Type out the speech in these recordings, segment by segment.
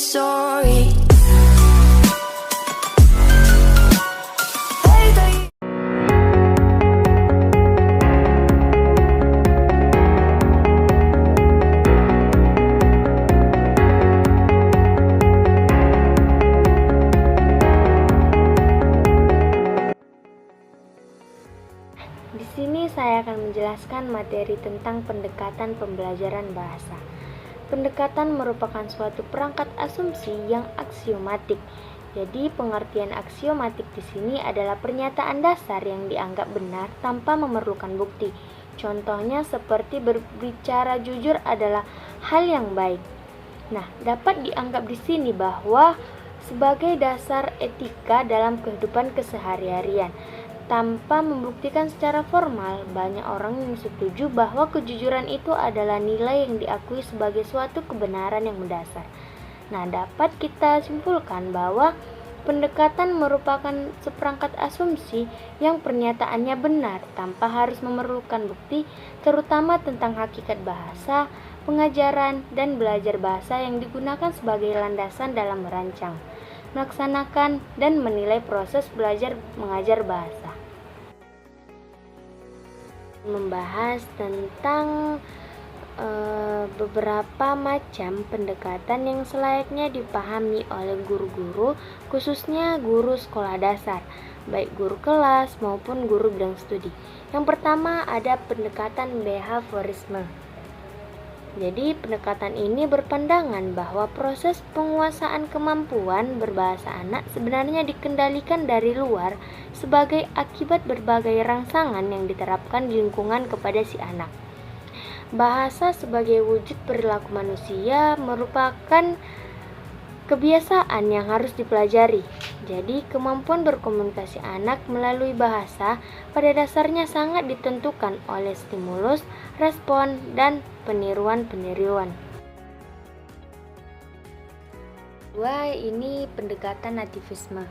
story. Di sini saya akan menjelaskan materi tentang pendekatan pembelajaran bahasa. Pendekatan merupakan suatu perangkat asumsi yang aksiomatik. Jadi, pengertian aksiomatik di sini adalah pernyataan dasar yang dianggap benar tanpa memerlukan bukti. Contohnya seperti berbicara jujur adalah hal yang baik. Nah, dapat dianggap di sini bahwa sebagai dasar etika dalam kehidupan keseharian. Tanpa membuktikan secara formal, banyak orang yang setuju bahwa kejujuran itu adalah nilai yang diakui sebagai suatu kebenaran yang mendasar. Nah, dapat kita simpulkan bahwa pendekatan merupakan seperangkat asumsi yang pernyataannya benar tanpa harus memerlukan bukti, terutama tentang hakikat bahasa, pengajaran, dan belajar bahasa yang digunakan sebagai landasan dalam merancang, melaksanakan, dan menilai proses belajar mengajar bahasa. Membahas tentang beberapa macam pendekatan yang selayaknya dipahami oleh guru-guru, khususnya guru sekolah dasar, baik guru kelas maupun guru bidang studi. Yang pertama ada pendekatan behaviorisme. Jadi pendekatan ini berpandangan bahwa proses penguasaan kemampuan berbahasa anak sebenarnya dikendalikan dari luar sebagai akibat berbagai rangsangan yang diterapkan di lingkungan kepada si anak. Bahasa sebagai wujud perilaku manusia merupakan kebiasaan yang harus dipelajari. Jadi, kemampuan berkomunikasi anak melalui bahasa pada dasarnya sangat ditentukan oleh stimulus, respon, dan peniruan-peniruan. Dua, ini pendekatan nativisme.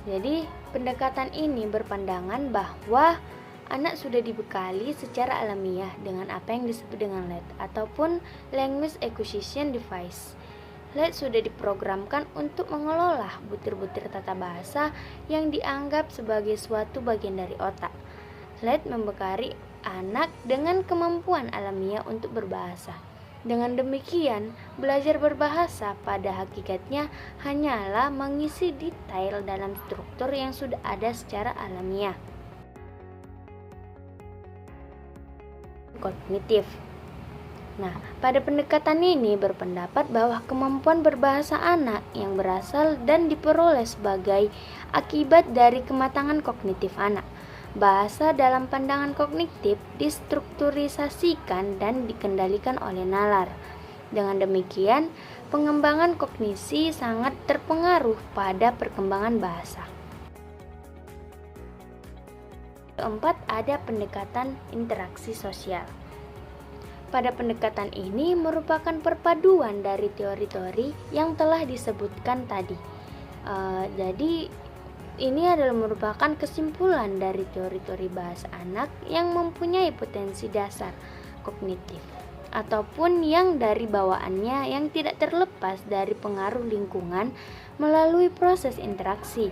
Jadi, pendekatan ini berpandangan bahwa anak sudah dibekali secara alamiah dengan apa yang disebut dengan LED ataupun Language Acquisition Device. LED sudah diprogramkan untuk mengelola butir-butir tata bahasa yang dianggap sebagai suatu bagian dari otak. LED membekali anak dengan kemampuan alamiah untuk berbahasa. Dengan demikian, belajar berbahasa pada hakikatnya hanyalah mengisi detail dalam struktur yang sudah ada secara alamiah. Kognitif. Nah, pada pendekatan ini berpendapat bahwa kemampuan berbahasa anak yang berasal dan diperoleh sebagai akibat dari kematangan kognitif anak. Bahasa dalam pandangan kognitif distrukturisasikan dan dikendalikan oleh nalar. Dengan demikian, pengembangan kognisi sangat terpengaruh pada perkembangan bahasa. Keempat, ada pendekatan interaksi sosial. Pada pendekatan ini merupakan perpaduan dari teori-teori yang telah disebutkan tadi. Jadi ini adalah merupakan kesimpulan dari teori-teori bahasa anak yang mempunyai potensi dasar kognitif ataupun yang dari bawaannya yang tidak terlepas dari pengaruh lingkungan melalui proses interaksi.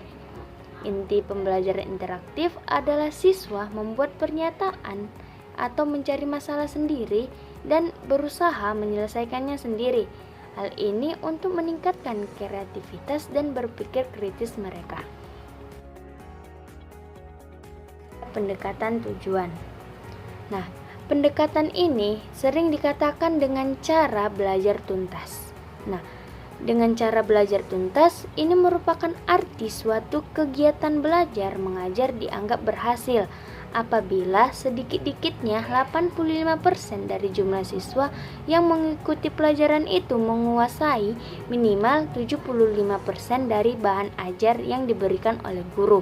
Inti pembelajaran interaktif adalah siswa membuat pernyataan atau mencari masalah sendiri dan berusaha menyelesaikannya sendiri. Hal ini untuk meningkatkan kreativitas dan berpikir kritis mereka. Pendekatan tujuan. Nah, pendekatan ini sering dikatakan dengan cara belajar tuntas. Nah, dengan cara belajar tuntas, ini merupakan arti suatu kegiatan belajar mengajar dianggap berhasil apabila sedikit-dikitnya 85% dari jumlah siswa yang mengikuti pelajaran itu menguasai minimal 75% dari bahan ajar yang diberikan oleh guru.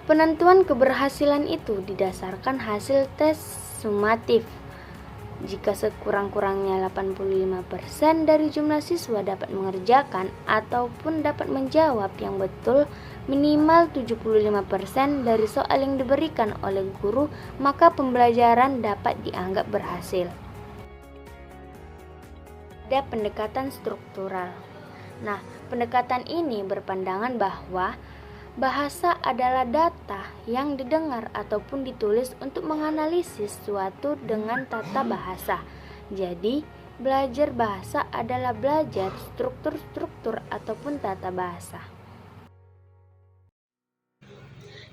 Penentuan keberhasilan itu didasarkan hasil tes sumatif. Jika sekurang-kurangnya 85% dari jumlah siswa dapat mengerjakan ataupun dapat menjawab yang betul minimal 75% dari soal yang diberikan oleh guru, maka pembelajaran dapat dianggap berhasil. Ada pendekatan struktural. Nah, pendekatan ini berpandangan bahwa bahasa adalah data yang didengar ataupun ditulis untuk menganalisis suatu dengan tata bahasa. Jadi, belajar bahasa adalah belajar struktur-struktur ataupun tata bahasa.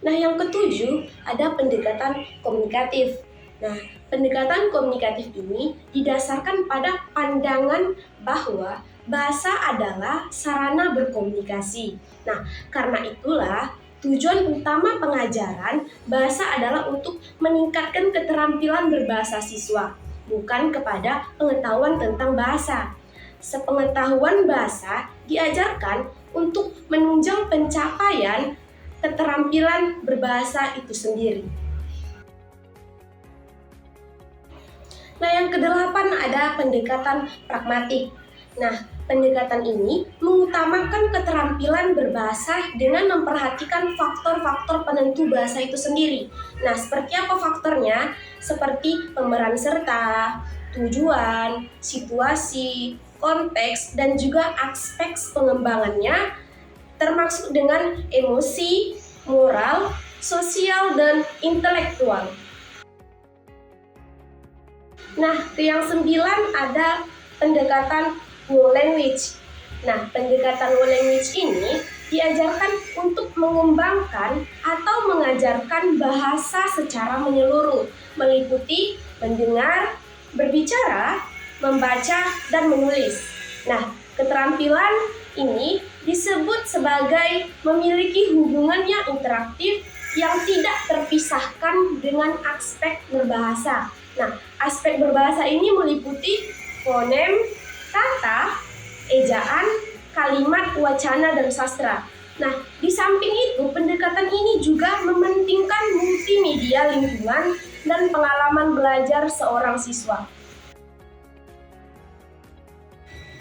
Nah, yang ketujuh ada pendekatan komunikatif. Nah, pendekatan komunikatif ini didasarkan pada pandangan bahwa bahasa adalah sarana berkomunikasi. Nah, karena itulah tujuan utama pengajaran bahasa adalah untuk meningkatkan keterampilan berbahasa siswa, bukan kepada pengetahuan tentang bahasa. Sepengetahuan bahasa diajarkan untuk menunjang pencapaian keterampilan berbahasa itu sendiri. Nah, yang kedelapan ada pendekatan pragmatik. Nah, pendekatan ini mengutamakan keterampilan berbahasa dengan memperhatikan faktor-faktor penentu bahasa itu sendiri. Nah, seperti apa faktornya? Seperti pemeran serta, tujuan, situasi, konteks, dan juga aspek pengembangannya, termasuk dengan emosi, moral, sosial, dan intelektual. Nah, yang 9 ada pendekatan whole language. Nah, pendekatan whole language ini diajarkan untuk mengembangkan atau mengajarkan bahasa secara menyeluruh, meliputi mendengar, berbicara, membaca, dan menulis. Nah, keterampilan ini disebut sebagai memiliki hubungan yang interaktif yang tidak terpisahkan dengan aspek berbahasa. Nah, aspek berbahasa ini meliputi fonem, kata, ejaan, kalimat, wacana, dan sastra. Nah, di samping itu, pendekatan ini juga mementingkan multimedia lingkungan dan pengalaman belajar seorang siswa.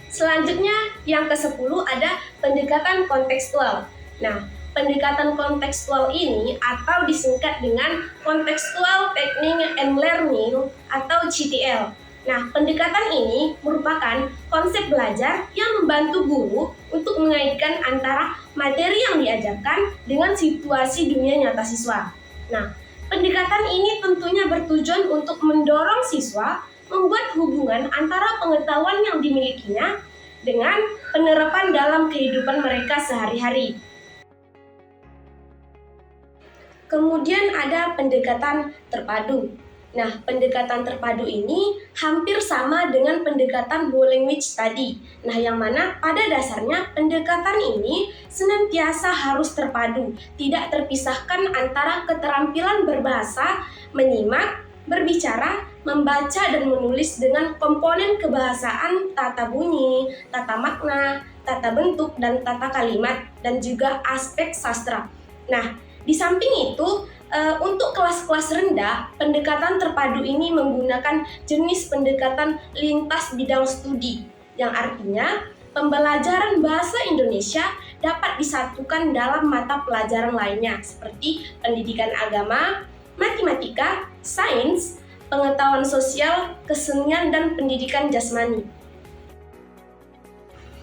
Selanjutnya, yang ke-10 ada pendekatan kontekstual. Nah, pendekatan kontekstual ini atau disingkat dengan Contextual Technique and Learning atau CTL. Nah, pendekatan ini merupakan konsep belajar yang membantu guru untuk mengaitkan antara materi yang diajarkan dengan situasi dunia nyata siswa. Nah, pendekatan ini tentunya bertujuan untuk mendorong siswa membuat hubungan antara pengetahuan yang dimilikinya dengan penerapan dalam kehidupan mereka sehari-hari. Kemudian ada pendekatan terpadu. Nah, pendekatan terpadu ini hampir sama dengan pendekatan whole language tadi. Nah, yang mana pada dasarnya pendekatan ini senantiasa harus terpadu, tidak terpisahkan antara keterampilan berbahasa, menyimak, berbicara, membaca, dan menulis dengan komponen kebahasaan tata bunyi, tata makna, tata bentuk, dan tata kalimat, dan juga aspek sastra. Nah, di samping itu, untuk kelas-kelas rendah, pendekatan terpadu ini menggunakan jenis pendekatan lintas bidang studi, yang artinya pembelajaran bahasa Indonesia dapat disatukan dalam mata pelajaran lainnya seperti pendidikan agama, matematika, sains, pengetahuan sosial, kesenian, dan pendidikan jasmani.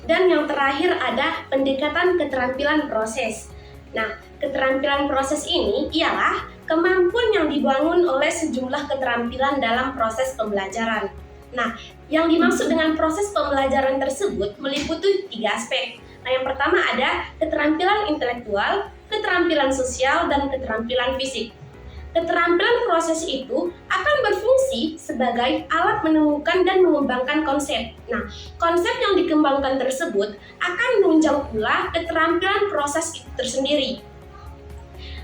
Dan yang terakhir ada pendekatan keterampilan proses. Nah, keterampilan proses ini ialah kemampuan yang dibangun oleh sejumlah keterampilan dalam proses pembelajaran. Nah, yang dimaksud dengan proses pembelajaran tersebut meliputi 3 aspek. Nah, yang pertama ada keterampilan intelektual, keterampilan sosial, dan keterampilan fisik. Keterampilan proses itu akan berfungsi sebagai alat menemukan dan mengembangkan konsep. Nah, konsep yang dikembangkan tersebut akan menunjang pula keterampilan proses itu tersendiri.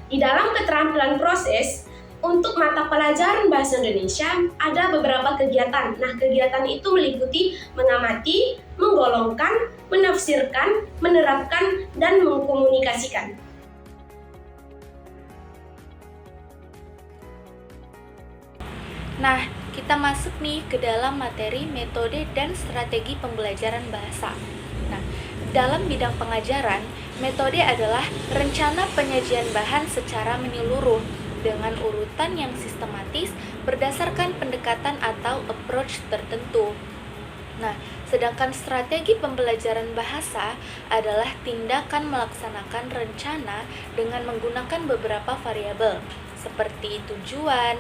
Di dalam keterampilan proses, untuk mata pelajaran bahasa Indonesia ada beberapa kegiatan. Nah, kegiatan itu meliputi mengamati, menggolongkan, menafsirkan, menerapkan, dan mengkomunikasikan. Nah, kita masuk nih ke dalam materi metode dan strategi pembelajaran bahasa. Nah, dalam bidang pengajaran, metode adalah rencana penyajian bahan secara menyeluruh dengan urutan yang sistematis berdasarkan pendekatan atau approach tertentu. Nah, Sedangkan strategi pembelajaran bahasa adalah tindakan melaksanakan rencana dengan menggunakan beberapa variabel seperti tujuan,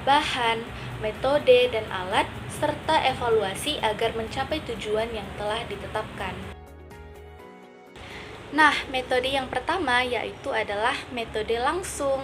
bahan, metode, dan alat, serta evaluasi agar mencapai tujuan yang telah ditetapkan. Nah, metode yang pertama yaitu adalah metode langsung.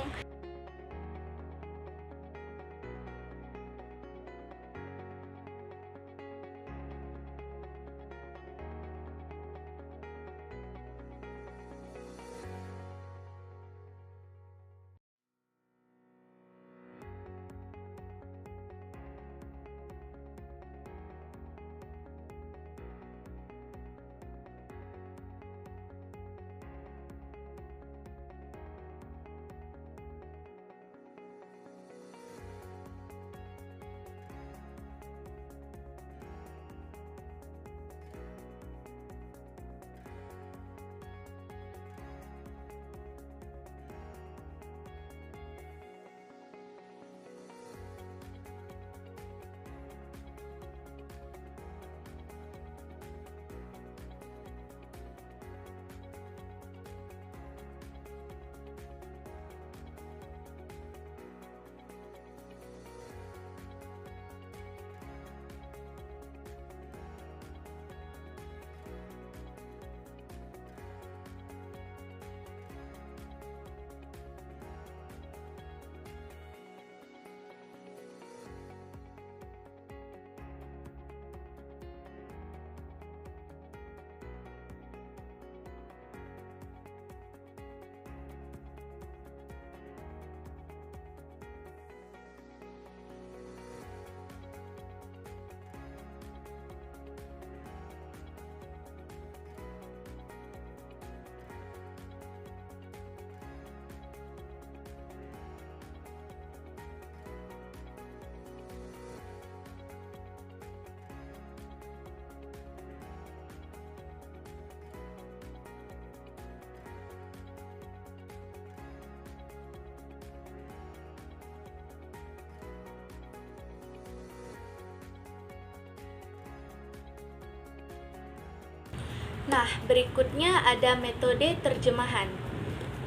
Nah, berikutnya ada metode terjemahan.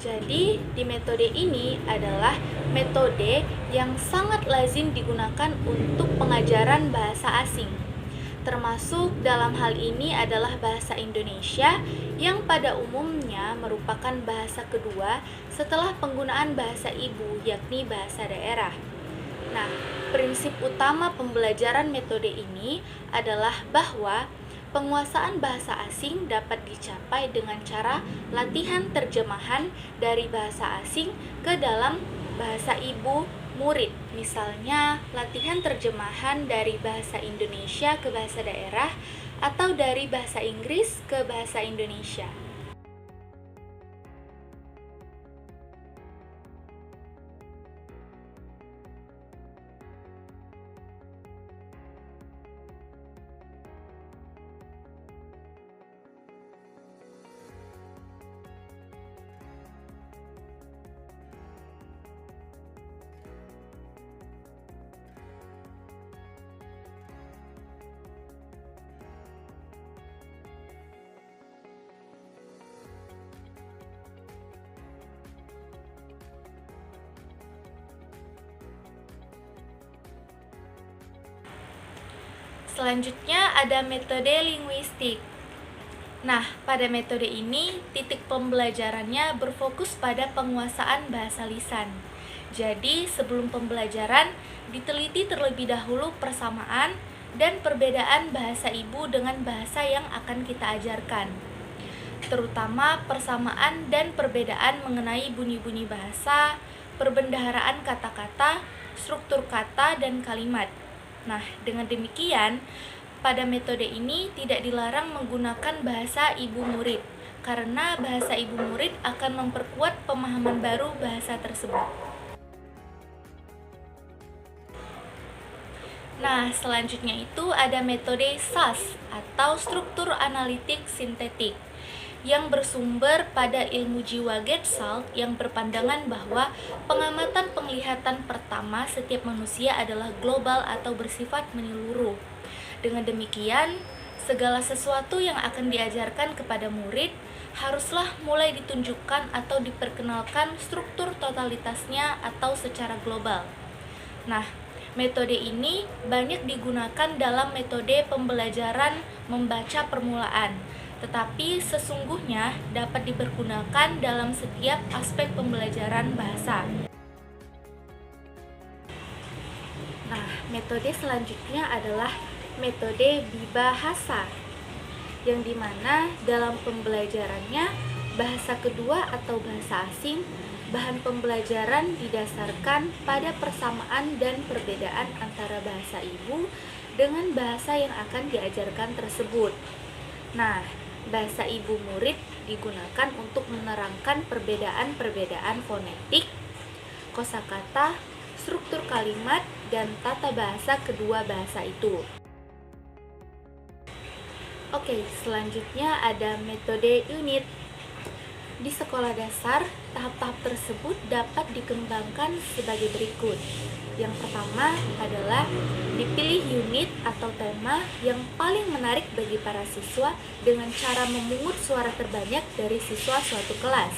Jadi, di metode ini adalah metode yang sangat lazim digunakan untuk pengajaran bahasa asing. Termasuk dalam hal ini adalah bahasa Indonesia yang pada umumnya merupakan bahasa kedua setelah penggunaan bahasa ibu, yakni bahasa daerah. Nah, prinsip utama pembelajaran metode ini adalah bahwa penguasaan bahasa asing dapat dicapai dengan cara latihan terjemahan dari bahasa asing ke dalam bahasa ibu murid. Misalnya, latihan terjemahan dari bahasa Indonesia ke bahasa daerah atau dari bahasa Inggris ke bahasa Indonesia. Selanjutnya ada metode linguistik. Nah, pada metode ini, titik pembelajarannya berfokus pada penguasaan bahasa lisan. Jadi, sebelum pembelajaran, diteliti terlebih dahulu persamaan dan perbedaan bahasa ibu dengan bahasa yang akan kita ajarkan. Terutama persamaan dan perbedaan mengenai bunyi-bunyi bahasa, perbendaharaan kata-kata, struktur kata, dan kalimat. Nah, dengan demikian, pada metode ini tidak dilarang menggunakan bahasa ibu murid, karena bahasa ibu murid akan memperkuat pemahaman baru bahasa tersebut. Nah, selanjutnya itu ada metode SAS atau struktur analitik sintetik yang bersumber pada ilmu jiwa Gestalt yang berpandangan bahwa pengamatan penglihatan pertama setiap manusia adalah global atau bersifat menyeluruh. Dengan demikian, Segala sesuatu yang akan diajarkan kepada murid haruslah mulai ditunjukkan atau diperkenalkan struktur totalitasnya atau secara global. Nah, metode ini banyak digunakan dalam metode pembelajaran membaca permulaan, tetapi sesungguhnya dapat dipergunakan dalam setiap aspek pembelajaran bahasa. Nah, metode selanjutnya adalah metode bibahasa, yang dimana dalam pembelajarannya bahasa kedua atau bahasa asing, bahan pembelajaran didasarkan pada persamaan dan perbedaan antara bahasa ibu dengan bahasa yang akan diajarkan tersebut. Nah, bahasa ibu murid digunakan untuk menerangkan perbedaan-perbedaan fonetik, kosakata, struktur kalimat, dan tata bahasa kedua bahasa itu. Oke, selanjutnya ada metode unit. Di sekolah dasar, tahap-tahap tersebut dapat dikembangkan sebagai berikut. Yang pertama adalah dipilih unit atau tema yang paling menarik bagi para siswa dengan cara memungut suara terbanyak dari siswa suatu kelas.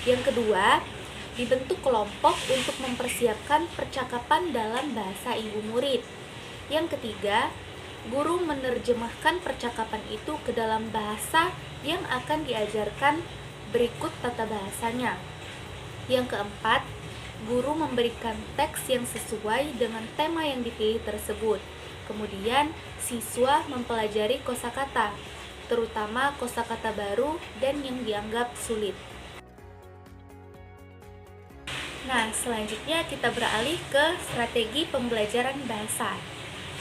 Yang kedua, dibentuk kelompok untuk mempersiapkan percakapan dalam bahasa ibu murid. Yang ketiga, guru menerjemahkan percakapan itu ke dalam bahasa yang akan diajarkan berikut tata bahasanya. Yang keempat, guru memberikan teks yang sesuai dengan tema yang dipilih tersebut. Kemudian, siswa mempelajari kosakata, terutama kosakata baru dan yang dianggap sulit. Nah, selanjutnya kita beralih ke strategi pembelajaran bahasa.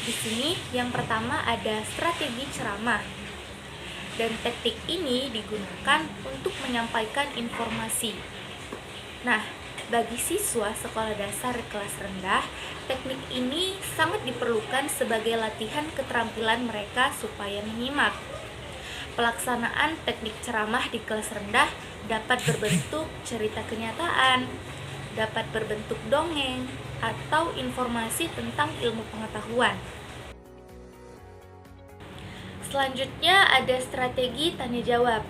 Di sini yang pertama ada strategi ceramah. Dan teknik ini digunakan untuk menyampaikan informasi. Nah, bagi siswa sekolah dasar kelas rendah, teknik ini sangat diperlukan sebagai latihan keterampilan mereka supaya menyimak. Pelaksanaan teknik ceramah di kelas rendah dapat berbentuk cerita kenyataan, dapat berbentuk dongeng, atau informasi tentang ilmu pengetahuan. Selanjutnya ada strategi tanya jawab.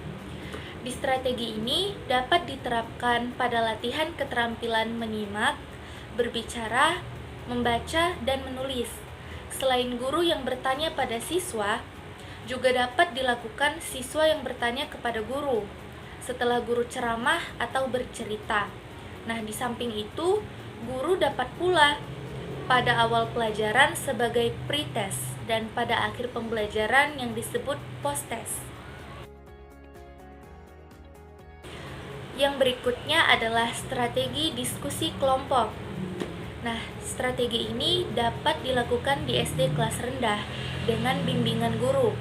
Di strategi ini dapat diterapkan pada latihan keterampilan menyimak, berbicara, membaca, dan menulis. Selain guru yang bertanya pada siswa, juga dapat dilakukan siswa yang bertanya kepada guru setelah guru ceramah atau bercerita. Nah, di samping itu, guru dapat pula pada awal pelajaran sebagai pretest dan pada akhir pembelajaran yang disebut posttest. Yang berikutnya adalah strategi diskusi kelompok. Nah, strategi ini dapat dilakukan di SD kelas rendah dengan bimbingan guru.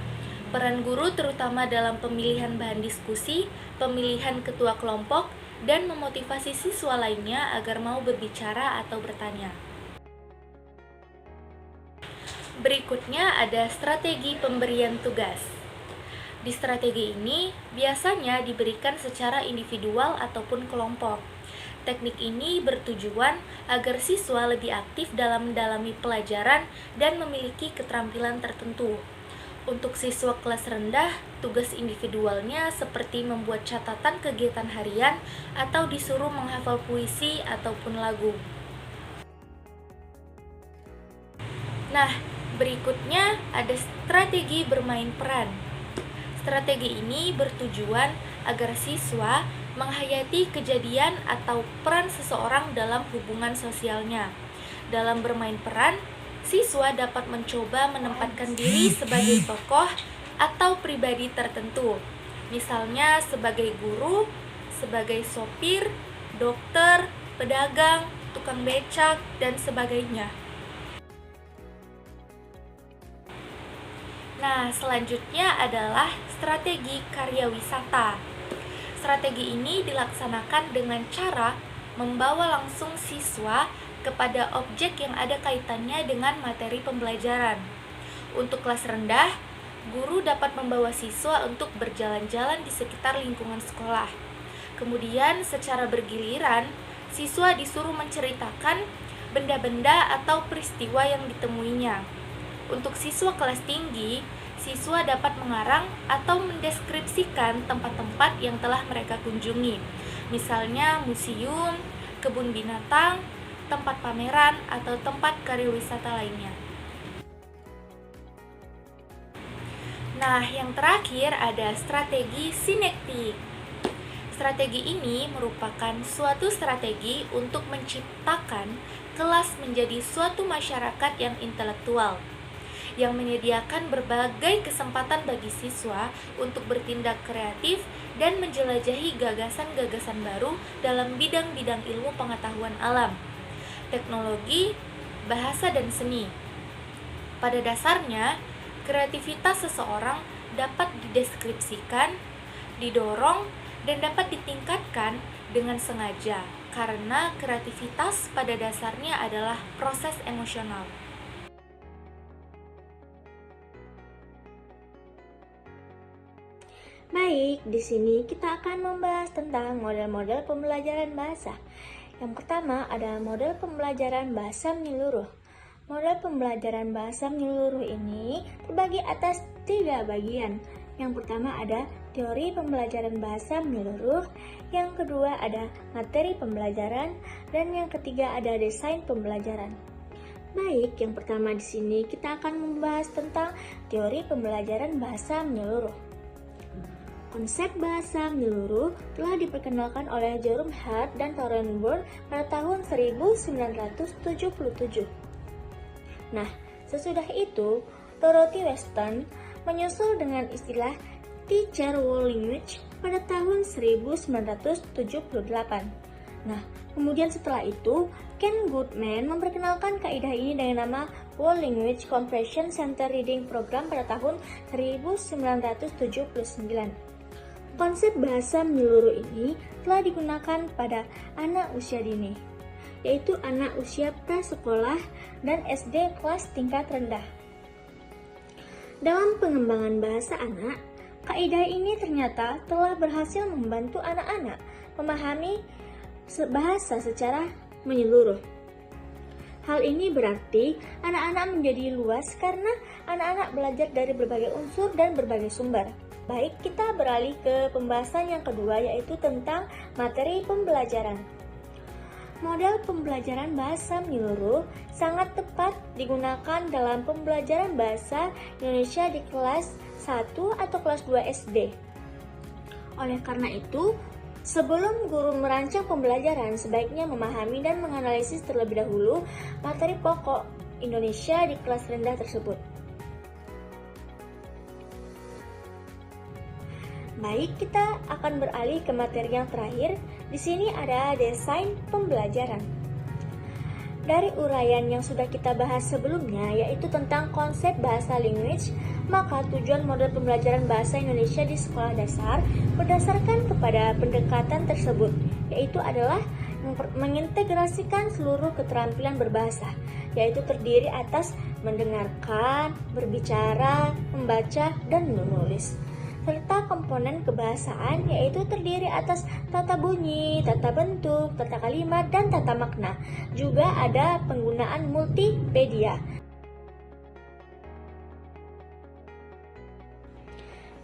Peran guru terutama dalam pemilihan bahan diskusi, pemilihan ketua kelompok, dan memotivasi siswa lainnya agar mau berbicara atau bertanya. Berikutnya ada strategi pemberian tugas. Di strategi ini biasanya diberikan secara individual ataupun kelompok. Teknik ini bertujuan agar siswa lebih aktif dalam mendalami pelajaran dan memiliki keterampilan tertentu. Untuk siswa kelas rendah, tugas individualnya seperti membuat catatan kegiatan harian atau disuruh menghafal puisi ataupun lagu. Nah, berikutnya ada strategi bermain peran. Strategi ini bertujuan agar siswa menghayati kejadian atau peran seseorang dalam hubungan sosialnya. Dalam bermain peran, siswa dapat mencoba menempatkan diri sebagai tokoh atau pribadi tertentu, misalnya sebagai guru, sebagai sopir, dokter, pedagang, tukang becak, dan sebagainya. Nah, selanjutnya adalah strategi karya wisata. Strategi ini dilaksanakan dengan cara membawa langsung siswa kepada objek yang ada kaitannya dengan materi pembelajaran. Untuk kelas rendah, guru dapat membawa siswa untuk berjalan-jalan di sekitar lingkungan sekolah. Kemudian, secara bergiliran, siswa disuruh menceritakan benda-benda atau peristiwa yang ditemuinya. Untuk siswa kelas tinggi, siswa dapat mengarang atau mendeskripsikan tempat-tempat yang telah mereka kunjungi. Misalnya museum, kebun binatang, tempat pameran, atau tempat karya wisata lainnya. Nah, yang terakhir ada strategi sinektik. Strategi ini merupakan suatu strategi untuk menciptakan kelas menjadi suatu masyarakat yang intelektual, yang menyediakan berbagai kesempatan bagi siswa untuk bertindak kreatif dan menjelajahi gagasan-gagasan baru dalam bidang-bidang ilmu pengetahuan alam, teknologi, bahasa, dan seni. Pada dasarnya, kreativitas seseorang dapat dideskripsikan, didorong, dan dapat ditingkatkan dengan sengaja, karena kreativitas pada dasarnya adalah proses emosional. Baik, di sini kita akan membahas tentang model-model pembelajaran bahasa. Yang pertama ada model pembelajaran bahasa menyeluruh. Model pembelajaran bahasa menyeluruh ini terbagi atas 3 bagian. Yang pertama ada teori pembelajaran bahasa menyeluruh, yang kedua ada materi pembelajaran, dan yang ketiga ada desain pembelajaran. Baik, yang pertama di sini kita akan membahas tentang teori pembelajaran bahasa menyeluruh. Konsep bahasa menyeluruh telah diperkenalkan oleh Jerome Hart dan Thornburn pada tahun 1977. Nah, sesudah itu, Dorothy Weston menyusul dengan istilah Teacher World Language pada tahun 1978. Nah, kemudian setelah itu, Ken Goodman memperkenalkan kaidah ini dengan nama World Language Comprehension Center Reading Program pada tahun 1979. Konsep bahasa menyeluruh ini telah digunakan pada anak usia dini, yaitu anak usia prasekolah dan SD kelas tingkat rendah. Dalam pengembangan bahasa anak, kaidah ini ternyata telah berhasil membantu anak-anak memahami bahasa secara menyeluruh. Hal ini berarti anak-anak menjadi luas karena anak-anak belajar dari berbagai unsur dan berbagai sumber. Baik, kita beralih ke pembahasan yang kedua, yaitu tentang materi pembelajaran. Model pembelajaran bahasa menyeluruh sangat tepat digunakan dalam pembelajaran bahasa Indonesia di kelas 1 atau kelas 2 SD. Oleh karena itu, sebelum guru merancang pembelajaran, sebaiknya memahami dan menganalisis terlebih dahulu materi pokok Indonesia di kelas rendah tersebut. Baik, kita akan beralih ke materi yang terakhir. Di sini ada desain pembelajaran. Dari uraian yang sudah kita bahas sebelumnya, yaitu tentang konsep bahasa language, maka tujuan model pembelajaran bahasa Indonesia di sekolah dasar berdasarkan kepada pendekatan tersebut, yaitu adalah mengintegrasikan seluruh keterampilan berbahasa, yaitu terdiri atas mendengarkan, berbicara, membaca, dan menulis, serta komponen kebahasaan, yaitu terdiri atas tata bunyi, tata bentuk, tata kalimat, dan tata makna. Juga ada penggunaan multimedia.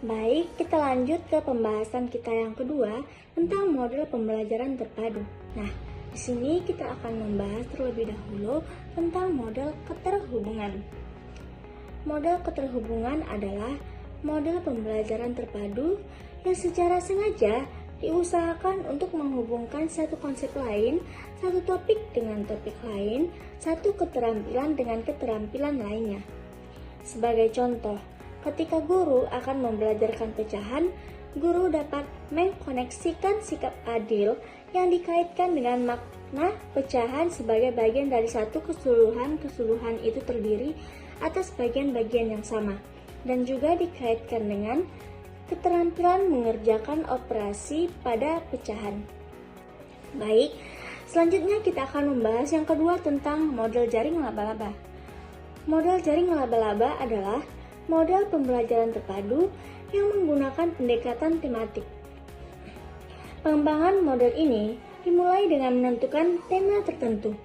Baik, kita lanjut ke pembahasan kita yang kedua tentang model pembelajaran terpadu. Nah, di sini kita akan membahas terlebih dahulu tentang model keterhubungan. Model keterhubungan adalah model pembelajaran terpadu yang secara sengaja diusahakan untuk menghubungkan satu konsep lain, satu topik dengan topik lain, satu keterampilan dengan keterampilan lainnya. Sebagai contoh, ketika guru akan membelajarkan pecahan, guru dapat mengkoneksikan sikap adil yang dikaitkan dengan makna pecahan sebagai bagian dari satu keseluruhan. Keseluruhan itu terdiri atas bagian-bagian yang sama, dan juga dikaitkan dengan keterampilan mengerjakan operasi pada pecahan. Baik, selanjutnya kita akan membahas yang kedua tentang model jaring laba-laba. Model jaring laba-laba adalah model pembelajaran terpadu yang menggunakan pendekatan tematik. Pengembangan model ini dimulai dengan menentukan tema tertentu.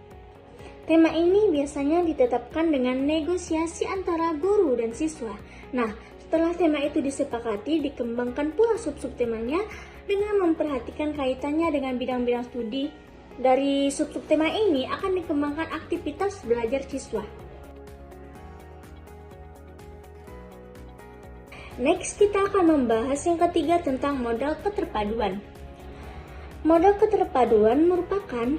Tema ini biasanya ditetapkan dengan negosiasi antara guru dan siswa. Nah, Setelah tema itu disepakati, dikembangkan pula sub-sub temanya dengan memperhatikan kaitannya dengan bidang-bidang studi. Dari sub-sub tema ini akan dikembangkan aktivitas belajar siswa. Next, kita akan membahas yang ketiga tentang model keterpaduan. Model keterpaduan merupakan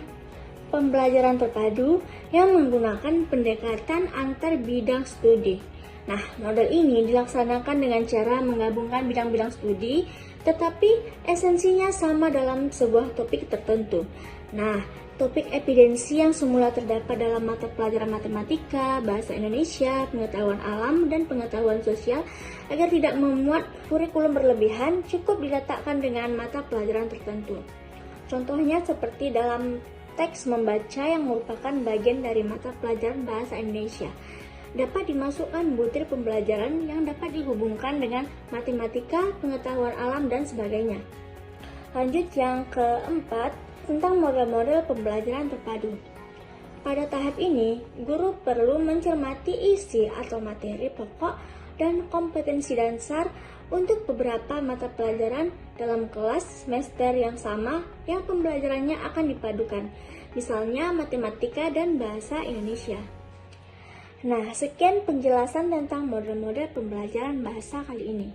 pembelajaran terpadu yang menggunakan pendekatan antar bidang studi. Nah, model ini dilaksanakan dengan cara menggabungkan bidang-bidang studi, tetapi esensinya sama dalam sebuah topik tertentu. Nah, topik evidensi yang semula terdapat dalam mata pelajaran matematika, bahasa Indonesia, pengetahuan alam, dan pengetahuan sosial agar tidak memuat kurikulum berlebihan cukup diletakkan dengan mata pelajaran tertentu. Contohnya seperti dalam teks membaca yang merupakan bagian dari mata pelajaran bahasa Indonesia. Dapat dimasukkan butir pembelajaran yang dapat dihubungkan dengan matematika, pengetahuan alam, dan sebagainya. Lanjut yang keempat, tentang model-model pembelajaran terpadu. Pada tahap ini, guru perlu mencermati isi atau materi pokok dan kompetensi dasar untuk beberapa mata pelajaran dalam kelas semester yang sama yang pembelajarannya akan dipadukan, misalnya matematika dan bahasa Indonesia. Nah, sekian penjelasan tentang model-model pembelajaran bahasa kali ini.